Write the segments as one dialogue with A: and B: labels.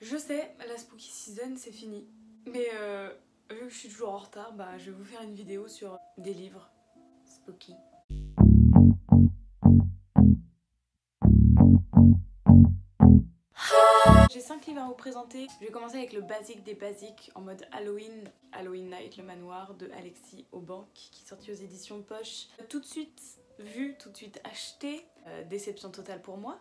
A: Je sais, la spooky season c'est fini. Mais vu que je suis toujours en retard, bah je vais vous faire une vidéo sur des livres spooky. J'ai 5 livres à vous présenter. Je vais commencer avec le basique des basiques en mode Halloween. Halloween Night, le manoir de Alexis Aubank qui est sorti aux éditions Poche. Tout de suite vu, tout de suite acheté. Déception totale pour moi.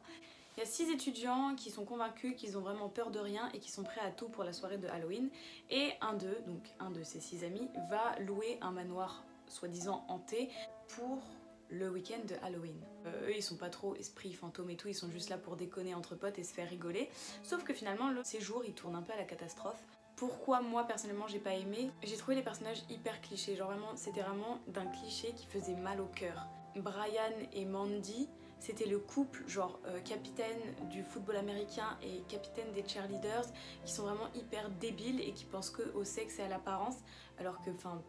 A: Il y a 6 étudiants qui sont convaincus qu'ils ont vraiment peur de rien et qui sont prêts à tout pour la soirée de Halloween. Et un d'eux, donc un de ces 6 amis, va louer un manoir soi-disant hanté pour le week-end de Halloween. Eux ils sont pas trop esprit fantôme et tout, ils sont juste là pour déconner entre potes et se faire rigoler. Sauf que finalement le séjour il tourne un peu à la catastrophe. Pourquoi moi personnellement j'ai pas aimé? J'ai trouvé les personnages hyper clichés, genre vraiment c'était vraiment d'un cliché qui faisait mal au cœur. Brian et Mandy, c'était le couple genre capitaine du football américain et capitaine des cheerleaders qui sont vraiment hyper débiles et qui pensent que au sexe et à l'apparence alors que enfin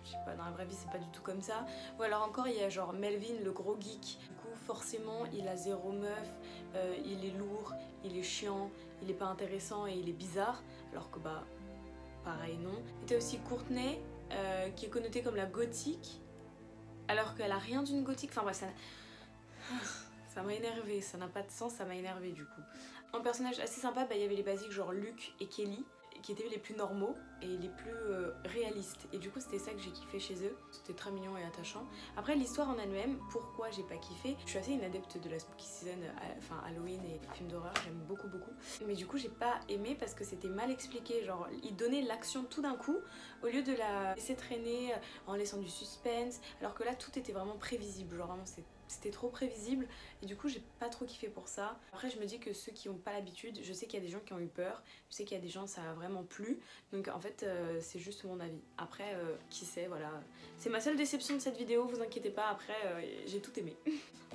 A: je sais pas, dans la vraie vie c'est pas du tout comme ça. Ou alors encore il y a genre Melvin le gros geek, du coup forcément il a zéro meuf, il est lourd, il est chiant, il est pas intéressant et il est bizarre alors que bah pareil non. Et t'as aussi Courtney qui est connotée comme la gothique alors qu'elle a rien d'une gothique, enfin bref ça m'a énervé, ça n'a pas de sens, ça m'a énervé du coup. En personnage assez sympa, bah, y avait les basiques genre Luke et Kelly qui étaient les plus normaux et les plus réalistes et du coup c'était ça que j'ai kiffé chez eux, c'était très mignon et attachant. Après l'histoire en elle-même, pourquoi j'ai pas kiffé? Je suis assez une adepte de la spooky season, enfin Halloween et films d'horreur, j'aime beaucoup mais du coup j'ai pas aimé parce que c'était mal expliqué, genre ils donnaient l'action tout d'un coup au lieu de la laisser traîner en laissant du suspense, alors que là tout était vraiment prévisible, genre vraiment c'était trop prévisible et du coup j'ai pas trop kiffé pour ça. Après je me dis que ceux qui ont pas l'habitude, je sais qu'il y a des gens qui ont eu peur, je sais qu'il y a des gens ça a vraiment plu, donc en fait c'est juste mon avis. Après qui sait, voilà. C'est ma seule déception de cette vidéo, vous inquiétez pas, après j'ai tout aimé.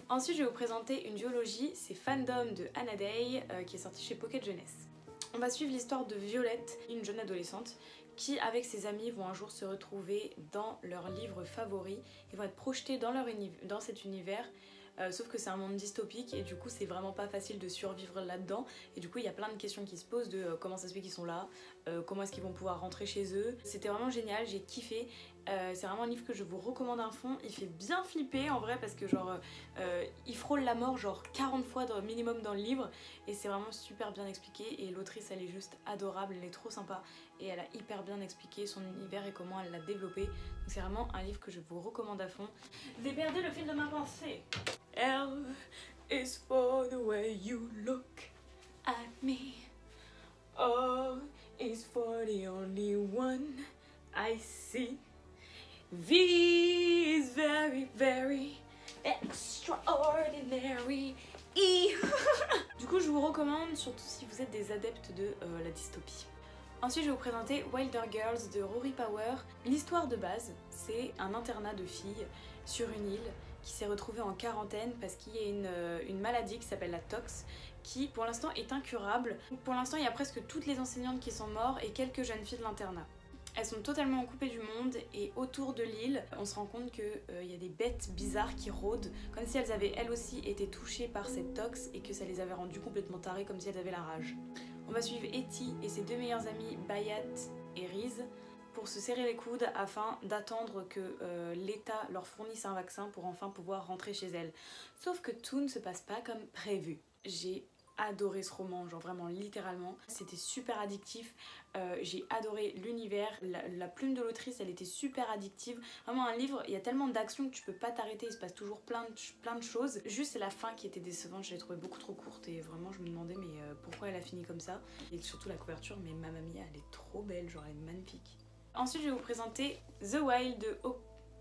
A: Ensuite je vais vous présenter une duologie, c'est Fandom de Anna Day qui est sortie chez Pocket Jeunesse. On va suivre l'histoire de Violette, une jeune adolescente qui avec ses amis vont un jour se retrouver dans leur livre favori et vont être projetés dans cet univers. Sauf que c'est un monde dystopique et du coup c'est vraiment pas facile de survivre là-dedans et du coup il y a plein de questions qui se posent de comment ça se fait qu'ils sont là, comment est-ce qu'ils vont pouvoir rentrer chez eux. C'était vraiment génial, j'ai kiffé. C'est vraiment un livre que je vous recommande à fond. Il fait bien flipper en vrai parce que genre il frôle la mort genre 40 fois minimum dans le livre et c'est vraiment super bien expliqué et l'autrice elle est juste adorable, elle est trop sympa et elle a hyper bien expliqué son univers et comment elle l'a développé. Donc c'est vraiment un livre que je vous recommande à fond. J'ai perdu le fil de ma pensée. L is for the way you look at me. O is for the only one I see. V is very, very extraordinary. E. Du coup, je vous recommande, surtout si vous êtes des adeptes de la dystopie. Ensuite, je vais vous présenter Wilder Girls de Rory Power. L'histoire de base, c'est un internat de filles sur une île qui s'est retrouvée en quarantaine parce qu'il y a une maladie qui s'appelle la tox qui pour l'instant est incurable. Pour l'instant, il y a presque toutes les enseignantes qui sont mortes et quelques jeunes filles de l'internat. Elles sont totalement coupées du monde et autour de l'île, on se rend compte qu'il y a des bêtes bizarres qui rôdent, comme si elles avaient elles aussi été touchées par cette tox et que ça les avait rendues complètement tarées, comme si elles avaient la rage. On va suivre Etty et ses deux meilleures amies Bayat et Riz pour se serrer les coudes afin d'attendre que l'État leur fournisse un vaccin pour enfin pouvoir rentrer chez elles. Sauf que tout ne se passe pas comme prévu. J'ai adoré ce roman, genre vraiment littéralement. C'était super addictif, j'ai adoré l'univers, la plume de l'autrice elle était super addictive. Vraiment un livre, il y a tellement d'action que tu peux pas t'arrêter, il se passe toujours plein de choses. Juste c'est la fin qui était décevante, je l'ai trouvée beaucoup trop courte et vraiment je me demandais mais pourquoi elle a fini comme ça. Et surtout la couverture, mais Mamma Mia elle est trop belle, genre elle est magnifique. Ensuite je vais vous présenter The Wild de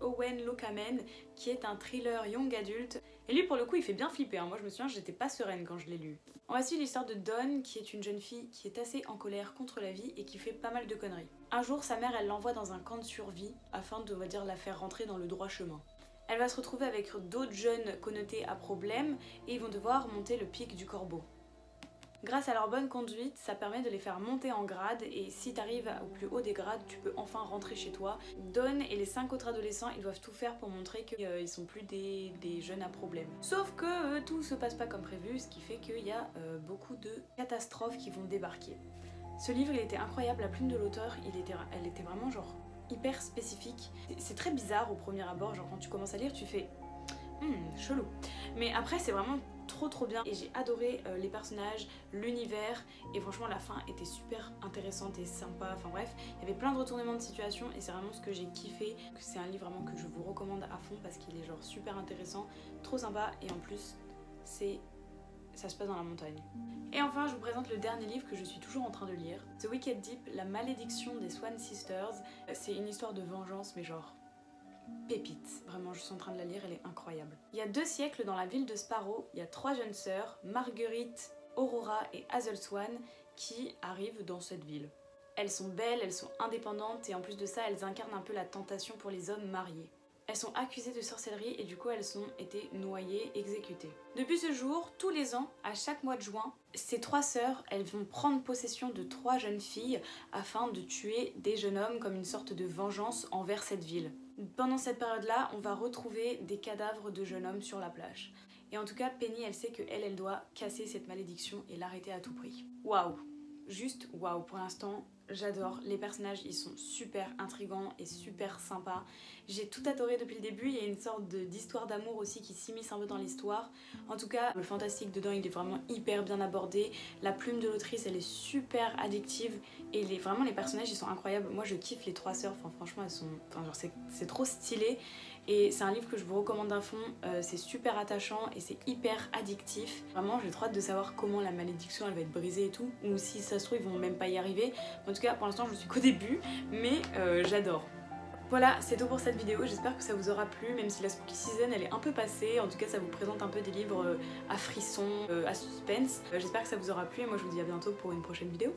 A: Owen Lokamen qui est un thriller young adulte et lui pour le coup il fait bien flipper, hein. Moi je me souviens j'étais pas sereine quand je l'ai lu. On va suivre l'histoire de Dawn qui est une jeune fille qui est assez en colère contre la vie et qui fait pas mal de conneries. Un jour sa mère elle l'envoie dans un camp de survie afin de on va dire la faire rentrer dans le droit chemin. Elle va se retrouver avec d'autres jeunes connotés à problème et ils vont devoir monter le pic du Corbeau. Grâce à leur bonne conduite, ça permet de les faire monter en grade et si t'arrives au plus haut des grades, tu peux enfin rentrer chez toi. Dawn et les 5 autres adolescents, ils doivent tout faire pour montrer qu'ils sont plus des jeunes à problème. Sauf que tout se passe pas comme prévu, ce qui fait qu'il y a beaucoup de catastrophes qui vont débarquer. Ce livre, il était incroyable, la plume de l'auteur, elle était vraiment genre hyper spécifique. C'est très bizarre au premier abord, genre quand tu commences à lire, tu fais chelou. Mais après, c'est vraiment trop bien et j'ai adoré les personnages, l'univers et franchement la fin était super intéressante et sympa, enfin bref, il y avait plein de retournements de situation et c'est vraiment ce que j'ai kiffé. C'est un livre vraiment que je vous recommande à fond parce qu'il est genre super intéressant, trop sympa et en plus ça se passe dans la montagne. Et enfin, je vous présente le dernier livre que je suis toujours en train de lire, The Wicked Deep, la malédiction des Swan Sisters. C'est une histoire de vengeance, mais genre pépite. Vraiment, je suis en train de la lire, elle est incroyable. Il y a 2 siècles, dans la ville de Sparrow, il y a 3 jeunes sœurs, Marguerite, Aurora et Hazel Swan, qui arrivent dans cette ville. Elles sont belles, elles sont indépendantes et en plus de ça, elles incarnent un peu la tentation pour les hommes mariés. Elles sont accusées de sorcellerie et du coup elles ont été noyées, exécutées. Depuis ce jour, tous les ans, à chaque mois de juin, ces 3 sœurs, elles vont prendre possession de 3 jeunes filles afin de tuer des jeunes hommes comme une sorte de vengeance envers cette ville. Pendant cette période-là, on va retrouver des cadavres de jeunes hommes sur la plage. Et en tout cas, Penny, elle sait qu'elle doit casser cette malédiction et l'arrêter à tout prix. Waouh! Juste waouh, pour l'instant j'adore, les personnages ils sont super intrigants et super sympas. J'ai tout adoré depuis le début, il y a une sorte d'histoire d'amour aussi qui s'immisce un peu dans l'histoire. En tout cas le fantastique dedans il est vraiment hyper bien abordé, la plume de l'autrice elle est super addictive et vraiment les personnages ils sont incroyables. Moi je kiffe les 3 sœurs, enfin, franchement elles sont, c'est trop stylé. Et c'est un livre que je vous recommande à fond, c'est super attachant et c'est hyper addictif. Vraiment j'ai trop hâte de savoir comment la malédiction elle va être brisée et tout, ou si ça se trouve ils vont même pas y arriver. En tout cas pour l'instant je suis qu'au début, mais j'adore. Voilà, c'est tout pour cette vidéo, j'espère que ça vous aura plu, même si la spooky season elle est un peu passée. En tout cas ça vous présente un peu des livres à frissons, à suspense. J'espère que ça vous aura plu et moi je vous dis à bientôt pour une prochaine vidéo.